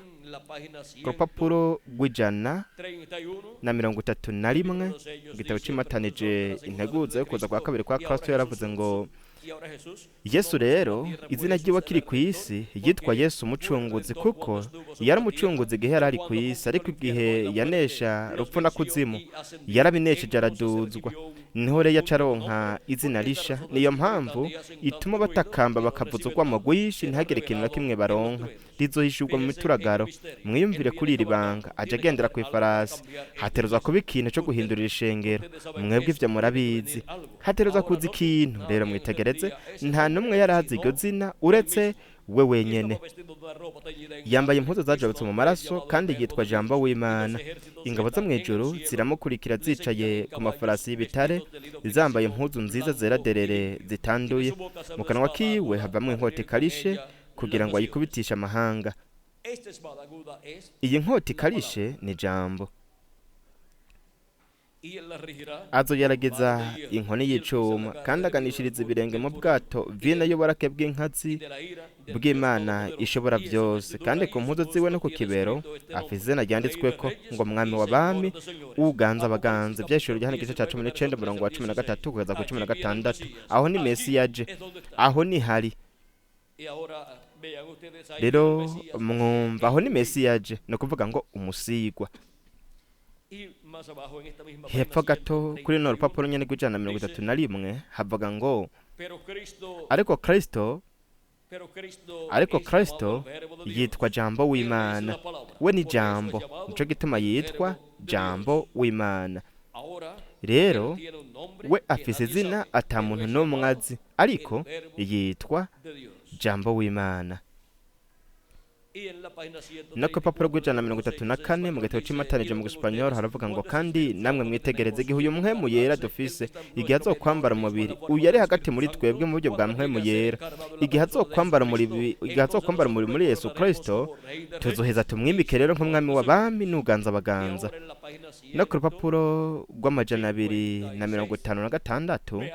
Ku rupapuro rw'131 igitabo cy'Imatanije, integuza yo kuza kwa kabiri kwa Kristo yaravuze ngo Yesu rero izina ryiwe kiri ku isi yitwa Yesu umucunguzi, kuko yari umucunguzi igihe yari ari ku isi, ariko igihe yanesha rupfu na kuzimu yarabinesheje araduzwa, niho rero yacaronka izina risha. Niyo mpamvu ituma batakamba bakavuza urwamo rwinshi ntihagire ikintu na kimwe baronka, rizohishurwa mu mituragaro. Mwiyumvire kuri iri banga, aje agendera ku ifarasi. Haterezwa kuba ikintu cyo guhindurira ishengero, mwebwe ivyo murabizi. Haterezwa kuza ikintu, rero mwitegereze, nta numwe yarazi iryo zina uretse we wenyene. Yambaye impuzu zajabutse mu maraso, kandi yitwa Jambo w'Imana. Ingabo zo mwijuru ziramukurikira zicaye ku mafarasi y'ibitare, zambaye impuzu nziza zera derere zitanduye. Mu kanwa kiwe havamwe inkota ikarishe kugira ngo ayikubitishe amahanga. Iyi nkota ikarishe ni Jambo. Azogerageza inkoni y'icuma, kandi aganishiriza ibirenge mu bwato vino y'uburake bw'inkazi bw'Imana ishobora byose. Kandi ku mpuzu ziwe no ku kibero afise izina ryanditsweko ngo mwami w'abami uganza abaganza. Byashuri Yohana igice cya 19 murongo wa 13 kugeza ku 16. Aho ni Mesiya aje, aho ni hari. Rero mwumva, aho ni Mesiya aje, no kuvuga ngo umusigwa. Hepfo gato kuri no rupapuro nyene rw'131 havuga ngo ariko Kristo ariko Kristo yitwa jambo w'Imana, we ni jambo, nico gituma yitwa jambo w'Imana. Rero we afise izina ata muntu n'umwe azi, ariko yitwa jambo w'Imana. No ku rupapuro rw'134 mu gitabo cy'imatanije mu Gisipanyolo haravuga ngo kandi namwe mwitegereze igihe uyu mpwemu yera dufise, igihe azokwambara umubiri uyu ari hagati muri twebwe mu buryo bwa mpwemu yera, igihe azokwambara umubiri muri Yesu Kristo, tuzoheza tumwimike rero nk'umwami w'abami n'uganza abaganza. No ku rupapuro rw'256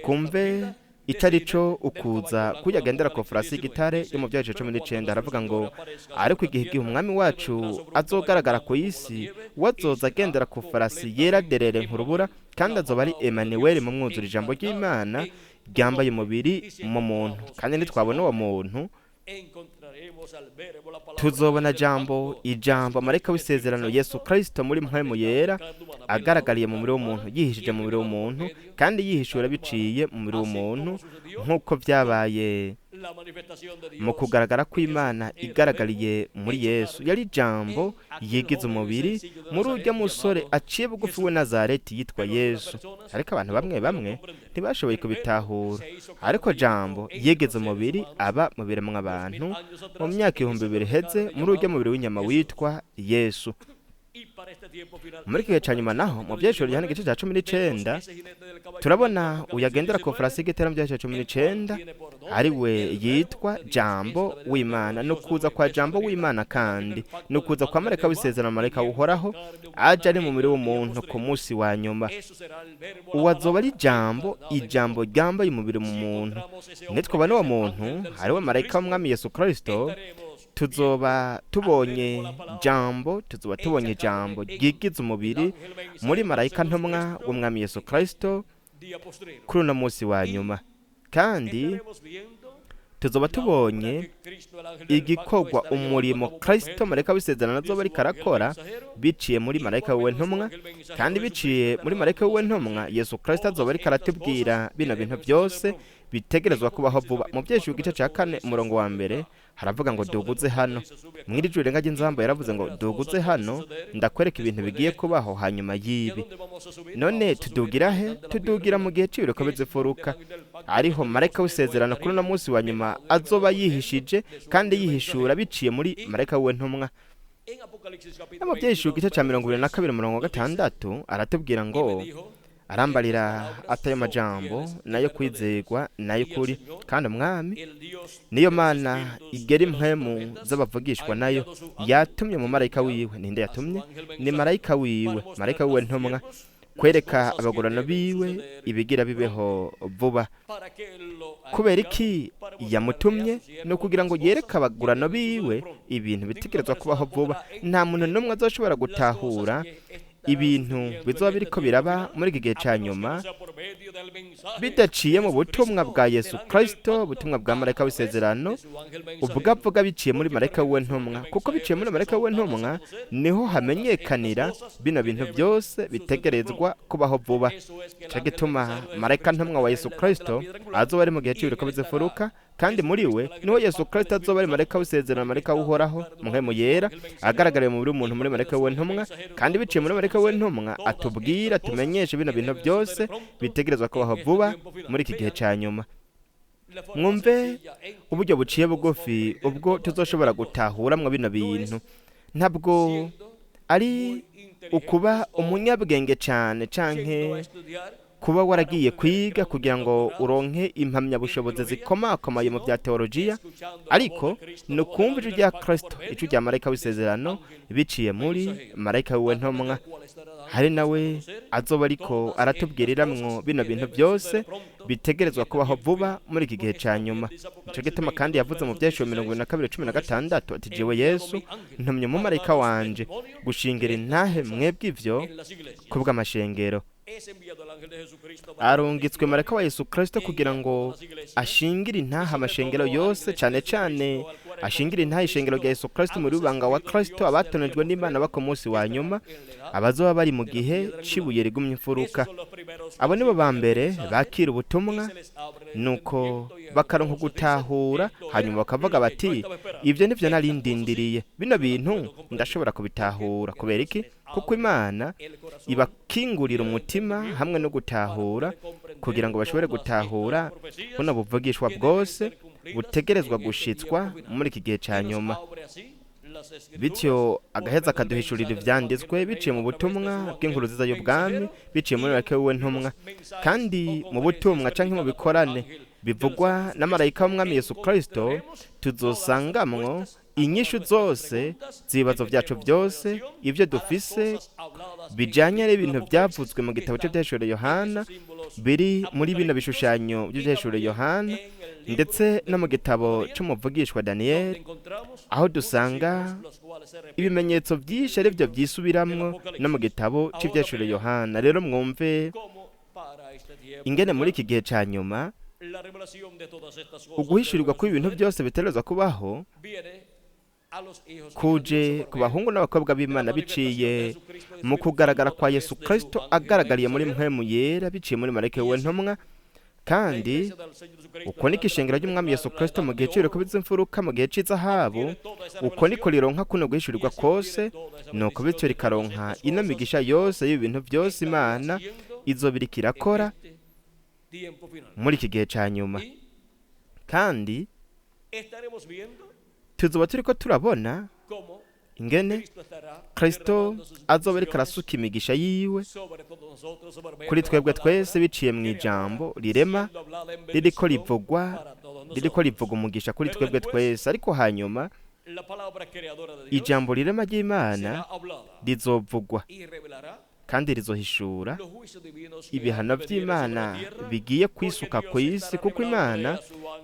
twumve itarico ukuza kuyagendera ku farasi y'igitare yo mu byaje 19 haravuga ngo ariko igihe umwami wacu azogaragara ku isi, wazoza agendera ku farasi yera derere nk'urubura, kandi azoba ari Emmanuel mu mwuzura ijambo ry'Imana ryambaye umubiri mu muntu. Kandi nitwabona uwo muntu tuzobona ijambo marayika w'isezerano Yesu Kristo muri mpwemu yera agaragariye mu mubiri w'umuntu, yihishije mu mubiri w'umuntu, kandi yihishura biciye mu mubiri w'umuntu, nk'uko byabaye mu kugaragara kw'Imana igaragariye muri Yesu. Yari jambo yigize umubiri muri urya musore aciye bugufi we Nazareti yitwa Yesu, ariko abantu bamwe ntibashoboye kubitahura. Ariko jambo yigize umubiri aba mu biremwa abantu mu myaka 2000 iheze muri urya mubiri w'inyama witwa Yesu. Muri kihe ca nyuma naho mu byeshuri Yohana igice ca 19 turabona uyagendera ku farasi y'igitare mu byeshuri 19 ari we yitwa jambo w'Imana. Nukuza kwa jambo w'Imana kandi nukuza kwa marayika w'isezerano, marayika uhoraho aje ari mu mubiri w'umuntu ku munsi wa nyuma. Uwazoba ari ijambo ryambaye umubiri mu muntu. Nitwoba n'uwo muntu hariwe marayika w'umwami Yesu Kristo, tuzoba tubonye jambo ryigize umubiri muri marayika ntumwa w'umwami Yesu Kristo kuri uno munsi wa nyuma. Kandi tuzoba tubonye igikorwa umurimo Kristo marayika w'isezerano azoba ariko arakora biciye muri marayika we ntumwa, kandi biciye muri marayika we ntumwa Yesu Kristo azoba ariko aratubwira bino bintu byose bitegerezwa kubaho vuba. Mu byeshuri igice ca 4 umurongo wa mbere haravuga ngo duguze hano. Mwiri jure ngaje nzambo yaravuze ngo duguze hano, ndakwereka ibintu bigiye kubaho hanyuma yibi. None tudugira he? Tudugira mu gihe cy'ibireko bizifuruka, ariho marayika w'isezerano kuri uno munsi wa nyuma azoba yihishije kandi yihishura biciye muri marayika we ntumwa. Mu byeshuri igice ca 22 umurongo wa 6 aratubwira ngo arambarira atayo majambo nayo kwizegwa nayo kuri, kandi umwami niyo Mana igera impwemu z'abavugishwa nayo yatumye mu marayika wiwe. Ninde yatumye? Ni marayika wiwe, marayika wiwe ntumwa, kwereka abagorano biwe ibigira bibeho vuba. Kubera iki yamutumye? No kugira ngo yereke abagorano biwe ibintu bitegerezwa kubaho vuba. Nta muntu n'umwe azoshobora gutahura ibintu bizoba biriko biraba muri iki gihe ca nyuma bidaciye mu butumwa bwa Yesu Kristo, ubutumwa bwa marayika w'isezerano ubwavuga biciye muri marayika we ntumwa, kuko biciye muri marayika we ntumwa niho hamenyekanira bino bintu byose bitegerezwa kubaho vuba. Cyo gituma marayika ntumwa wa Yesu Kristo azoba ari mu gihe cy'ibiriko bizifuruka, kandi muri we niho Yesu Kristo azoba ari marayika w'isezerano, marayika uhoraho mu mpwemu yera agaragariye mu buri muntu muri marayika we ntumwa, kandi biciye muri marayika we ntumwa atubwira tumenyeshe bino bintu byose bitegerezwa kubaho vuba muri iki gihe ca nyuma. Mwumve uburyo buciye bugufi ubwo tuzoshobora gutahuramwo bino bintu. Ntabwo ari ukuba umunyabwenge cyane canke kuba waragiye kwiga kugira ngo uronke impamyabushobozi zikomakomaye mu bya teologiya, ariko no kumva ijwi rya Kristo, ijwi rya marayika w'isezerano biciye muri marayika we ntumwa. Hari nawe azoba ariko aratubwiriramwo bino bintu byose bitegerezwa kubaho vuba muri iki gihe ca nyuma. Ico gituma kandi yavuze mu byeshuri 22:16 ati jewe Yesu ntumye mu marayika wanje gushingira intahe mwebwe ivyo kubw'amashengero. Arungitswe marayika wa Yesu Kristo kugira ngo ashingire intaha amashengero yose, cyane cyane ashingira intahe ishengero rya Yesu Kristo muri rubanga wa Kristo abatonejwe n'Imana bako munsi wa nyuma abazoba bari mu gihe cibuye rigumye imfuruka. Abo nibo ba mbere bakira ubutumwa nuko bakaronka gutahura, hanyuma bakavuga bati ivyo nivyo narindindiriye, bino bintu ndashobora kubitahura. Kubera iki? Kuko Imana ibakingurira umutima hamwe no gutahura kugira ngo bashobore gutahura buno buvugishwa bwose butegerezwa gushitswa muri iki gihe ca nyuma. Bityo agaheza akaduhishurira ivyanditswe biciye mu butumwa bw'inkuru nziza y'ubwami, biciye muri marayika wiwe ntumwa. Kandi mu butumwa canke mu bikorane bivugwa na marayika w'umwami Yesu Kristo tuzosangamwo inyishu zose z'ibibazo vyacu byose, ivyo dufise bijanye n'ibintu byavuzwe mu gitabo cy'ivyahishuriwe Yohana, biri muri bino bishushanyo by'ivyahishuriwe Yohana, ndetse no mu gitabo cy'umuvugishwa Daniyeli, aho dusanga ibimenyetso byinshi ari byo byisubiramwo no mu gitabo cy'ivyahishuriwe Yohana. Rero mwumve ingene muri iki gihe ca nyuma uguhishurirwa kw'ibintu byose bitegerezwa kubaho kuje ku bahungu n'abakobwa b'Imana biciye mu kugaragara kwa Yesu Kristo agaragariye muri mpwemu yera biciye muri marayika wiwe ntumwa. Kandi uko niko ishengero ry'umwami Yesu Kristo mu gihe cy'ibireko by'imfuruka, mu gihe cy'izahabu, uko niko rironka kuno guhishurirwa kose, nuko bityo rikaronka ino migisha yose y'ibintu byose Imana izobirika irakora muri iki gihe ca nyuma. Kandi tuzoba turiko turabona ingene Kristo azoba ariko arasuka imigisha yiwe kuri twebwe twese biciye mu ijambo rirema ririko rivuga umugisha kuri twebwe twese. Ariko hanyuma ijambo rirema ry'Imana rizovugwa kandi rizohishura ibihano by'Imana bigiye kwisuka ku isi, kuko Imana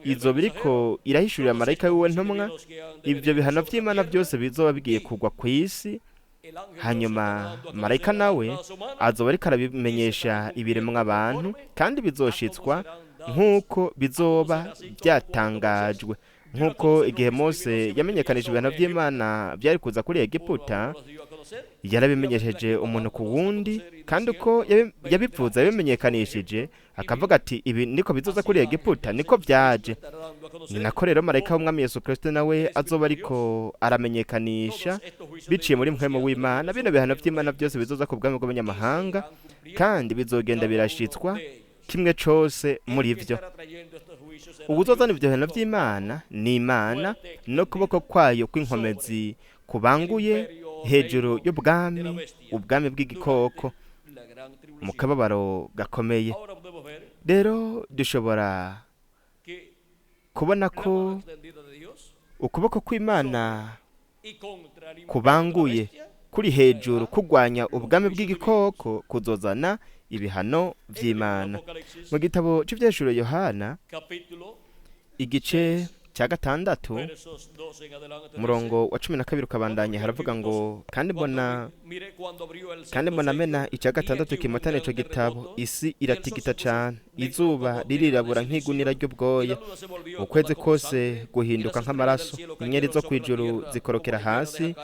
izoba iriko irahishurira marayika wiwe ntumwa ibyo bihano by'Imana byose bizoba bigiye kugwa ku isi. Hanyuma marayika nawe azoba ariko arabimenyesha ibiremwa abantu, kandi bizoshitswa nk'uko bizoba byatangajwe, nk'uko igihe Mose yamenyekanije ibihano by'Imana byari kuza kuri Egiputa, yarabimenyesheje umuntu ku wundi, kandi uko yabivuze yabimenyekanishije akavuga ati ibi niko bizoza kuri Egiputa, niko byaje. Ni nako rero marayika w'umwami Yesu Kristo nawe azoba ariko aramenyekanisha biciye muri mpwemu w'Imana bino bihano by'Imana byose bizoza ku bwami bw'abanyamahanga, kandi bizogenda birashitswa kimwe cose muri ivyo. Ubuzozana ibyo bihano by'Imana ni Imana no kuboko kwayo kw'inkomezi kubanguye hejuru y'ubwami, ubwami bw'igikoko mu kababaro gakomeye. Rero dushobora kubona ko ukuboko kw'Imana kubanguye kuri hejuru kugwanya ubwami bw'igikoko kuzozana ibihano by'Imana. Mu gitabo cy'ivyahishuriwe Yohana igice cya 6 murongo wa 12 ukabandanya haravuga ngo kandi mbona mena icya 6 kimotana ico gitabo, isi iratigita cane, izuba ririrabura nk'igunira ry'ubwoya, ukwezi kose guhinduka nk'amaraso, inyenyeri zo kwijuru zikorokera hasi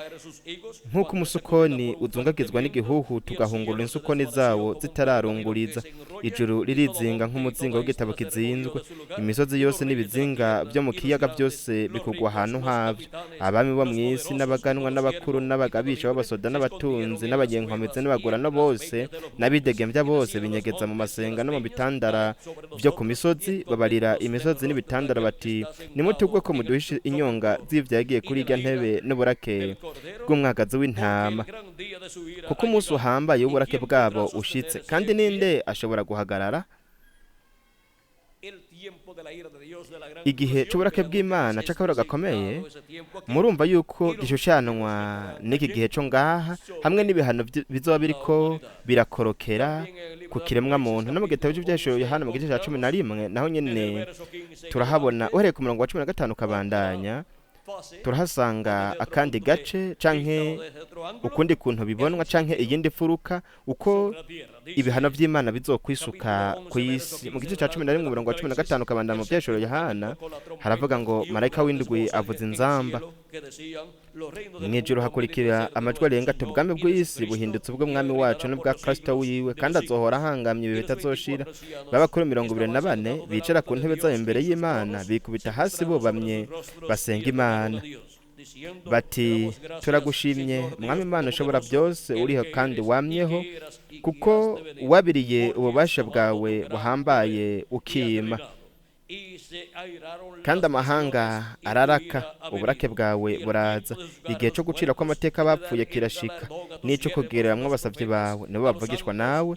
nk'uko umusukoni uzungagizwa n'igihuhu tugahungurura insukoni zawo zitararunguriza, ijuru ririzinga nk'umuzinga w'igitabo kizinzwe, imisozi yose n'ibizinga byo mu kiyaga byose bikugwa ahantu havyo, abami bo mw'isi n'abaganwa n'abakuru n'abagabisha b'abasoda n'abatunzi n'abanyenkomezi n'abagurano bose n'abidegembya bose binyegeza mu masenga no mu bitandara byo ku misozi, babarira imisozi n'ibitandara bati nimutugwe ko muduhishe inyonga z'ivyagiye kuri irya ntebe n'uburake bw'umwagazi w'intama, kuko umunsi uhambaye w'uburake bwabo ushitse, kandi ninde ashobora guhagarara? Igihe c'uburake bw'Imana c'akabaro gakomeye murumva yuko gishushanwa n'iki gihe co ngaha, hamwe n'ibihano bizoba biriko birakorokera ku kiremwa muntu. No mu gitabo cy'ivyahishuriwe Yohana mu gice ca 11 naho nyene turahabona uhereye ku murongo wa 15 kabandanya turahasanga akandi gace canke ukundi kuntu bibonwa canke iyindi furuka uko ibihano vy'Imana bizokwisuka ku isi. Mu gice ca 11 umurongo wa 15 kabanda mu vyeshuro Yohana haravuga ngo marayika w'indwi avuza inzamba, mw'ijuru hakurikira amajwi arenga ati ubwami bw'isi buhindutse ubw'umwami wacu n'ubwa Kristo wiwe, kandi azohora ahangamye ibihe bitazoshira. Babakuru 24 bicara ku ntebe zayo imbere y'Imana, bikubita hasi bubamye basenga Imana bati turagushimye mwami Imana ushobora byose, uriho kandi wamyeho, kuko wabiriye ububasha bwawe buhambaye ukima, kandi amahanga araraka, uburake bwawe buraza. Igihe cyo gucira kw'amateka bapfuye kirashika, n'ico kugereramwo abasavyi bawe nibo bavugishwa nawe,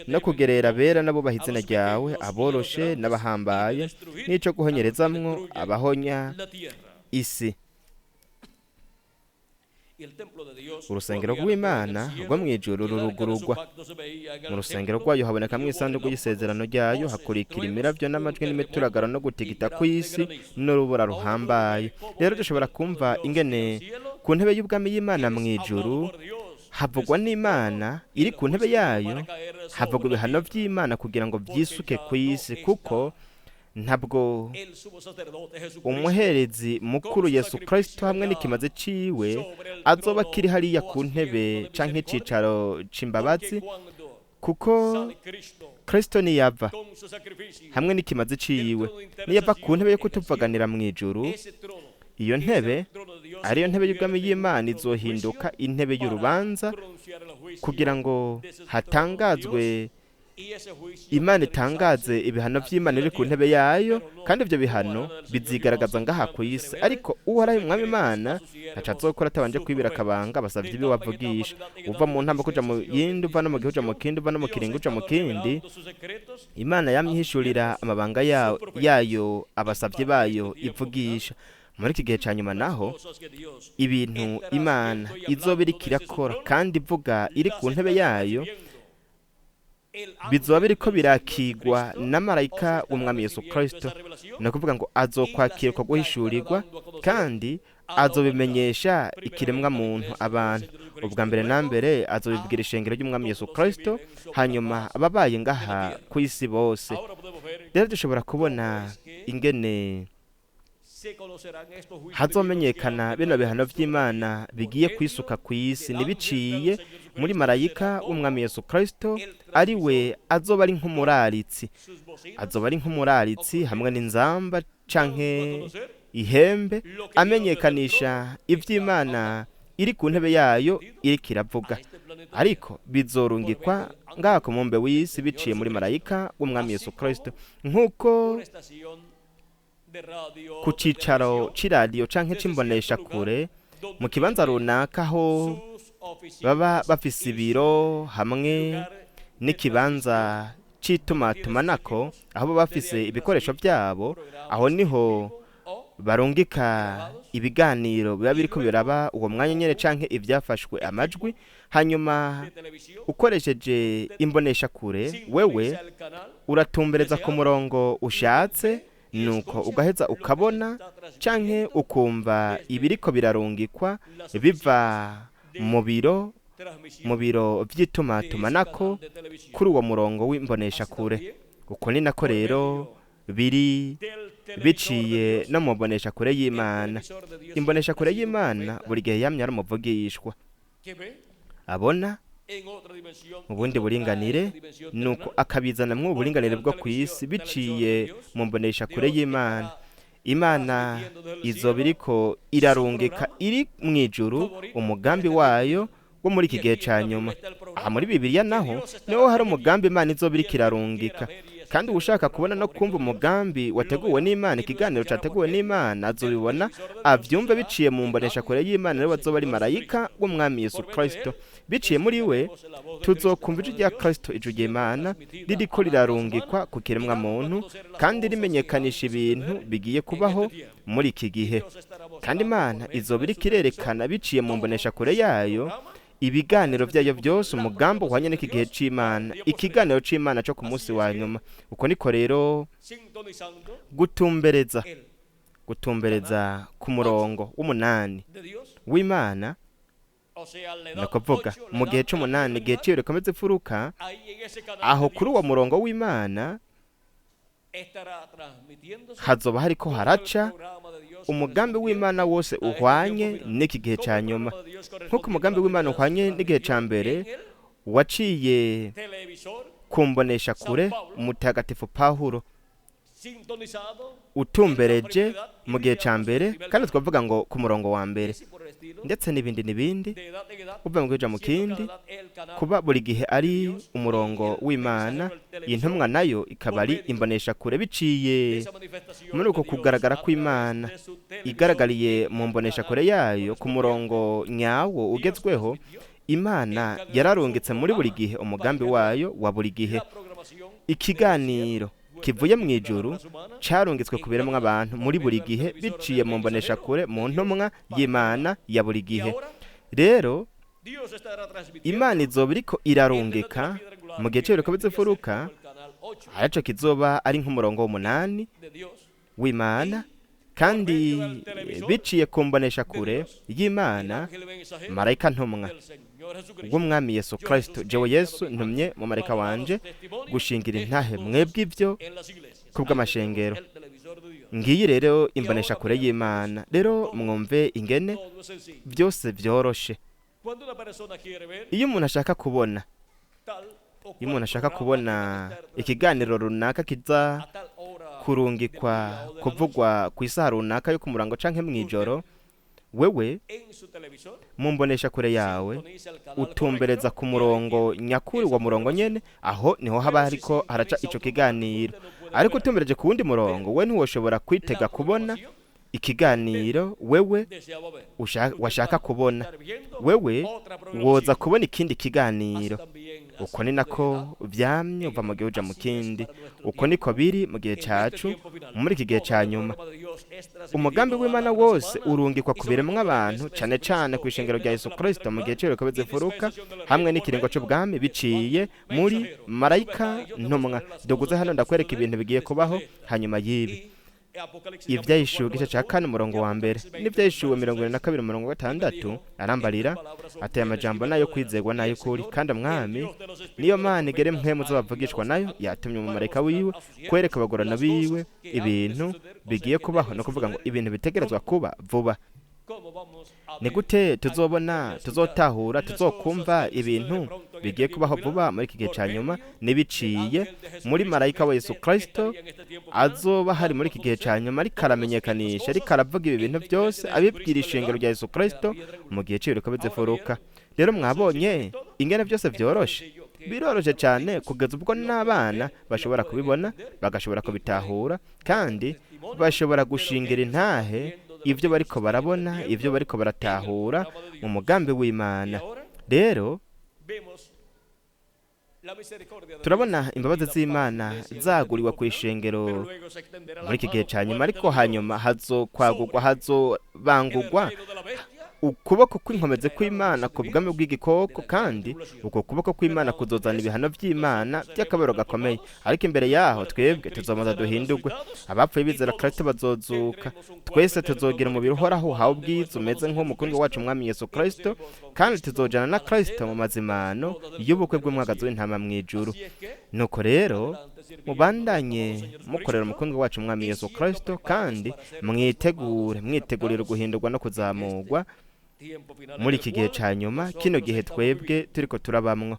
no kugerera bera n'abubaha izina ryawe, aboroshe n'abahambaye, n'ico guhonyerezamwo abahonya isi. Urusengero rw'Imana rwo mw'ijuru rurugurugwa. Mu rusengero rwayo habonekamwo isanduku y'isezerano ryayo, hakurikira imiravyo n'amajwi n'imituragaro no gutigita kw'isi n'urubura ruhambaye. Rero dushobora kumva ingene ku ntebe y'ubwami y'Imana mw'ijuru havugwa n'Imana iri ku ntebe yayo, havugwa ibihano vy'Imana kugira ngo vyisuke kw'isi, kuko ntabwo umuherezi mukuru Yesu Kristo hamwe n'ikimaze ciwe azoba kiri hariya ku ntebe canke icicaro c'imbabazi, kuko Kristo niyava hamwe n'ikimaze ciwe, niyava ku ntebe yo kutuvuganira mw'ijuru, iyo ntebe ariyo ntebe y'ubwami y'Imana izohinduka intebe y'urubanza, kugira ngo hatangazwe Imana itangaze ibihano vy'Imana iri ku ntebe yayo, kandi ivyo bihano bizigaragaza ngaha ku isi. Ariko uhoraho umwami Imana ntaco azokora atabanje kwibira akabanga abasavyi biwe avugisha. Uva mu ntamba kuja mu yindi, uva no mu gihugu uja mu kindi, uva no mu kiringo uja mu kindi, Imana yamyihishurira amabanga yayo abasavyi bayo ivugisha. Muri iki gihe ca nyuma naho, ibintu Imana izoba iriko irakora kandi ivuga iri ku ntebe yayo bizoba biriko birakigwa na marayika w'umwami Yesu Kristo. Ni ukuvuga ngo azokwakirwa guhishurirwa, kandi azobimenyesha ikiremwa muntu, abantu. Ubwa mbere na mbere azobibwira ishengero ry'umwami Yesu Kristo, hanyuma ababaye ngaha ku isi bose. Rero dushobora kubona ingene hazomenyekana bino bihano vy'Imana bigiye kwisuka ku isi, nibiciye muri marayika w'umwami Yesu Kristo, ari we azoba ari nk'umuraritsi. Azoba ari nk'umuraritsi hamwe n'inzamba canke ihembe, amenyekanisha ivy'Imana iri ku ntebe yayo iriko iravuga. Ariko bizorungikwa ngaha ku mumbe w'isi biciye muri marayika w'umwami Yesu Kristo, nk'uko ku cicaro c'iradiyo canke c'imbonesha kure mu kibanza runaka aho baba bafise ibiro hamwe n'ikibanza c'itumatumanako, aho baba bafise ibikoresho vyabo, aho niho barungika ibiganiro biba biriko biraba uwo mwanya nyene canke ivyafashwe amajwi. Hanyuma ukoresheje imbonesha kure, wewe uratumbereza ku murongo ushatse, nuko ugaheza ukabona canke ukumva ibiriko birarungikwa biva mu biro vy'itumatumanako kuri uwo murongo w'imbonesha kure. Uko ni nako rero biri biciye no mu mbonesha kure y'Imana. Imbonesha kure y'Imana buri gihe yamye ari umuvugishwa, abona mu bundi buringanire, nuko akabizana mu buringanire bwo ku isi biciye mu mbonesha kure y'Imana. Imana izoba iriko irarungika iri mw'ijuru umugambi wayo wo muri iki gihe ca nyuma. Aha muri Bibiliya naho niho hari umugambi Imana izoba iriko irarungika, kandi ushaka kubona no kumva umugambi wateguwe n'Imana, ikiganiro categuwe n'Imana, azobibona avyumva biciye mu mbonesha kure y'Imana, rero azoba ari marayika w'umwami Yesu Kristo. Biciye muri we tuzokumva ijwi rya Kristo, ijwi ry'Imana ririko rirarungikwa ku kiremwa muntu, kandi rimenyekanisha ibintu bigiye kubaho muri iki gihe. Kandi Imana izoba iriko irerekana biciye mu mbonesha kure yayo ibiganiro vyayo byose, umugambi uhwanye n'iki gihe c'Imana, ikiganiro c'Imana co ku munsi wa nyuma. Uko niko rero gutumbereza gutumbereza ku murongo w'umunani w'Imana, ni ukuvuga mu gihe c'umunani, igihe ciwe rikomeza imfuruka, aho kuri uwo murongo w'Imana hazoba hariko haraca umugambi w'Imana wose uhwanye n'iki gihe ca nyuma. nk'uko umugambi w'Imana uhwanye n'igihe ca mbere waciye kumbonesha kure Mutagatifu Pawulo utumbereje mu gihe ca mbere, kandi twavuga ngo ku murongo wa mbere, ndetse n'ibindi uva mu kija mu kindi, kuba buri gihe ari umurongo w'Imana, intumwa nayo ikaba ari imbonesha kure, biciye muri uko kugaragara kw'Imana igaragariye mu mbonesha kure yayo ku murongo nyawo ugezweho. Imana yararungitse muri buri gihe umugambi wayo wa buri gihe. Ikiganiro kivuye mu ijuru carungitswe kubiremwa abantu muri buri gihe, biciye mu mbonesha kure mu ntumwa y'Imana ya buri gihe. Rero Imana izoba iriko irarungika mu gihe cyo rikomeza imfuruka, arico kizoba ari nk'umurongo w'umunani w'Imana, kandi biciye ku mbonesha kure y'Imana marayika ntumwa w'umwami Yesu Kristo. Jewe Yesu ntumye mu marayika wanje gushingira intahe mwebwe ivyo kubw'amashengero. Ngiyi rero imbonesha kure y'Imana. Rero mwumve ingene byose vyoroshe. Iyo umuntu ashaka kubona ikiganiro runaka kiza kurungikwa kuvugwa ku isaha runaka yo ku murango canke mw'ijoro, wewe mu mbonesha kure yawe utumbereza ku murongo nyakuri wa murongo nyene, aho niho haba hariko haraca ico kiganiro. Ariko utumbereje ku wundi murongo, we ntiwoshobora kwitega kubona ikiganiro wewe washaka kubona. Wewe woza kubona ikindi kiganiro. Uko ni nako vyamye uva mu gihe uja mu kindi. Uko niko biri mu gihe cacu muri iki gihe ca nyuma. Umugambi w'Imana wose urungikwa ku biremwa abantu, cane cane ku ishengero rya Yesu Kristo mu gihe cyo rikomeza imfuruka, hamwe n'ikiringo c'ubwami biciye muri marayika ntumwa. Duguze hano ndakwereka ibintu bigiye kubaho hanyuma y'ibi. Ivyahishuwe igice ca kane umurongo wa mbere n'ivyahishuwe 22 umurongo wa 6 arambarira ateye amajambo nayo kwizegwa nayo kuri, kandi Mwami niyo Mana igere mpwemu z'abavugishwa nayo yatumye mu marayika wiwe kwereka abagorana biwe ibintu bigiye kubaho, no kuvuga ngo ibintu bitegerezwa kuba vuba. Ni gute tuzotahura tuzokumva ibintu bigiye kubaho vuba muri iki gihe ca nyuma? Nibiciye muri marayika wa Yesu Kristo azoba hari muri iki gihe ca nyuma, ariko aramenyekanisha, ariko aravuga ibi bintu byose abibwira ishengero rya Yesu Kristo mu gihe cyo rikomeza imfuruka. Rero mwabonye ingene byose vyoroshe, biroroshe cyane kugeza ubwo n'abana bashobora kubibona, bagashobora kubitahura, kandi bashobora gushingira intahe ivyo bariko barabona, ivyo bariko baratahura mu mugambi w'Imana. Rero turabona imbabazi z'Imana zaguriwe ku ishengero muri iki gihe ca nyuma, ariko hanyuma hazobangurwa ukuboko kw'inkomezi kw'Imana ku bwami bw'igikoko, kandi uko kuboko kw'Imana kuzozana ibihano vy'Imana by'akabero gakomeye. Ariko imbere yaho twebwe tuzomaza duhindurwe, abapfuye bizera Kristo bazozuka, twese tuzogira umubiri uhoraho uhawe ubwiza umeze nk'umukundwa wacu Mwami Yesu Kristo, kandi tuzojana na Kristo mu mazimano y'ubukwe bw'umwagazi w'intama mw'ijuru. Nuko rero mubandanye mukorera umukundwa wacu Mwami Yesu Kristo, kandi mwitegurire guhindurwa no kuzamurwa muri iki gihe ca nyuma, kino gihe twebwe turiko turabamwo.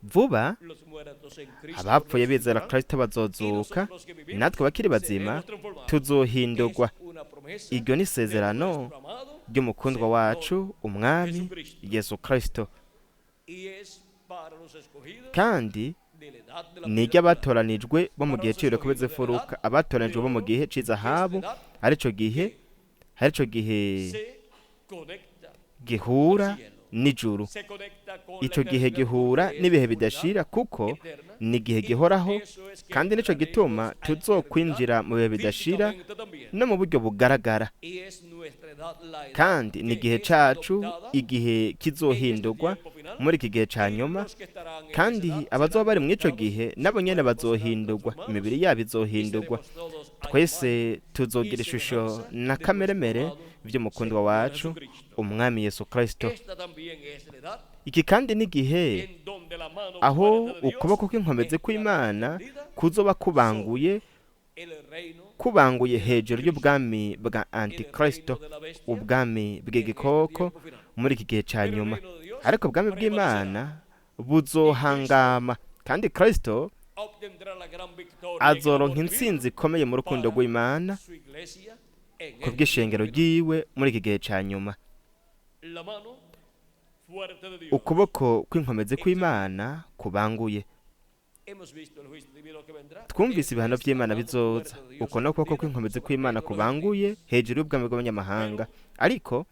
Vuba abapfuye bizera Kristo bazozuka, natwe bakiri bazima tuzohindurwa. Iryo ni isezerano ry'umukundwa wacu Umwami Yesu Kristo, kandi niryo abatoranijwe bo mu gihe cy'ibihe furuka, abatoranijwe bo mu gihe cy'izahabu, arico gihe gihura n'ijuru. Ico gihe gihura n'ibihe bidashira, kuko ni igihe gihoraho, kandi nico gituma tuzokwinjira mu bihe bidashira no mu buryo bugaragara. Kandi ni igihe cacu, igihe kizohindurwa muri iki gihe ca nyuma, kandi abazoba bari mw'ico gihe nabo nyene bazohindurwa, imibiri yabo izohindurwa. twese tuzogira ishusho na kameremere by'umukundwa wacu umwami Yesu Kristo. Iki kandi n'igihe aho ukuboko kw'inkomezi kw'Imana kuzoba kubanguye hejuru y'ubwami bwa antikristo, ubwami bw'igikoko muri iki gihe cya nyuma. Ariko ubwami bw'Imana buzohangama, kandi Kristo azoronka intsinzi ikomeye mu rukundo rw'Imana ku bw'ishengero ryiwe muri iki gihe cya nyuma. Ukuboko kw'inkomezi kw'Imana kubanguye. Twumvise ibihano by'Imana bizoza, uko no ukuboko kw'inkomezi kw'Imana kubanguye hejuru y'ubwami bw'abanyamahanga. Ariko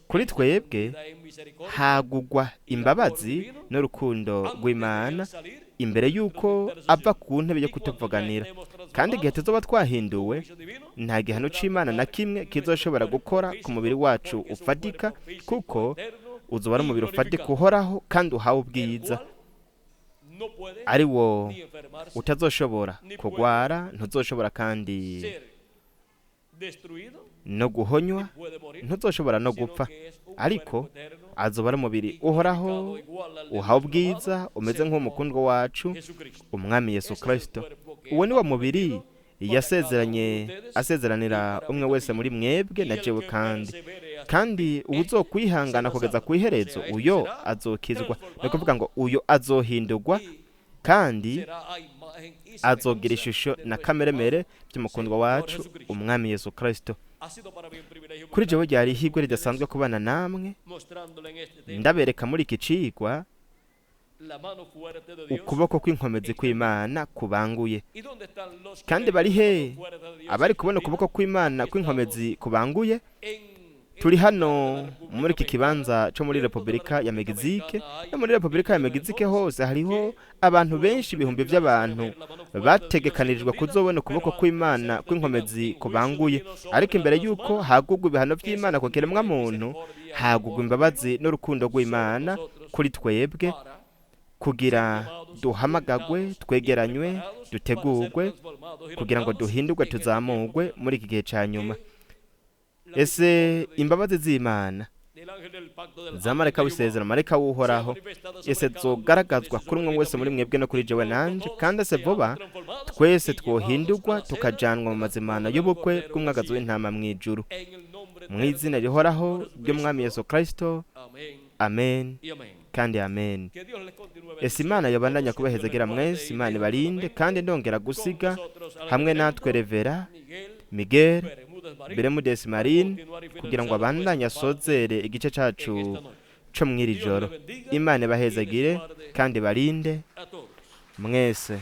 kuri twebwe hagugwa imbabazi n'urukundo rw'Imana imbere y'uko ava ku ntebe yo kutuvuganira. Kandi igihe tuzoba twahinduwe, nta gihano c'Imana na kimwe kizoshobora gukora ku mubiri wacu ufatika, kuko uzoba ari umubiri ufatika uhoraho kandi uhawe ubwiza, ari wo utazoshobora kugwara, ntuzoshobora kandi no guhonywa, ntuzoshobora no gupfa, ariko azoba ari umubiri uhoraho uhawe ubwiza, umeze nk'umukundwa wacu umwami Yesu Kristo. Uwo ni wo mubiri asezeranira umwe wese muri mwebwe na jewe kandi uwuzokwihangana kugeza ku iherezo, uyo azokizwa. Ni kuvuga ngo uyo azohindurwa kandi azogira ishusho na kameremere by'umukundwa wacu umwami Yesu Kristo. Kuri jewe ryari ihirwe ridasanzwe kubana namwe, ndabereka muri iki cigwa ukuboko kw'inkomezi kw'Imana kubanguye. Kandi bari he abari kubona ukuboko kw'Imana kw'inkomezi kubanguye? Turi hano muri iki kibanza cyo muri Repubulika ya Mexique. No muri Repubulika ya Mexique hose hariho abantu benshi, ibihumbi by'abantu bategekanirijwe kuzobona ukuboko kw'Imana kw'inkomezi kubanguye. Ariko imbere y'uko hagugwa ibihano by'Imana ku kiremwa muntu, hagugwa imbabazi n'urukundo rw'Imana kuri twebwe, kugira duhamagagwe, twegeranywe, dutegurwe, kugira ngo duhindurwe, tuzamurwe muri iki gihe cya nyuma. Ese imbabazi z'Imana za marayika w'isezerano, marayika w'uhoraho, ese zogaragazwa kuri umwe wese muri mwebwe no kuri jewe nanje? Kandi ese vuba twese twohindurwa tukajanwa mu mazimano y'ubukwe bw'umwagazi w'intama mw'ijuru, mu izina rihoraho ry'umwami Yesu Kristo. Amen kandi amen. Ese Imana yobandanya kubahezagira mwese, Imana ibarinde. Kandi ndongera gusiga hamwe natwe Revera Miguel Bermudez Marine kugira ngo abandanye asozere igice cacu co mw'iri joro. Imana ibahezagire kandi barinde mwese.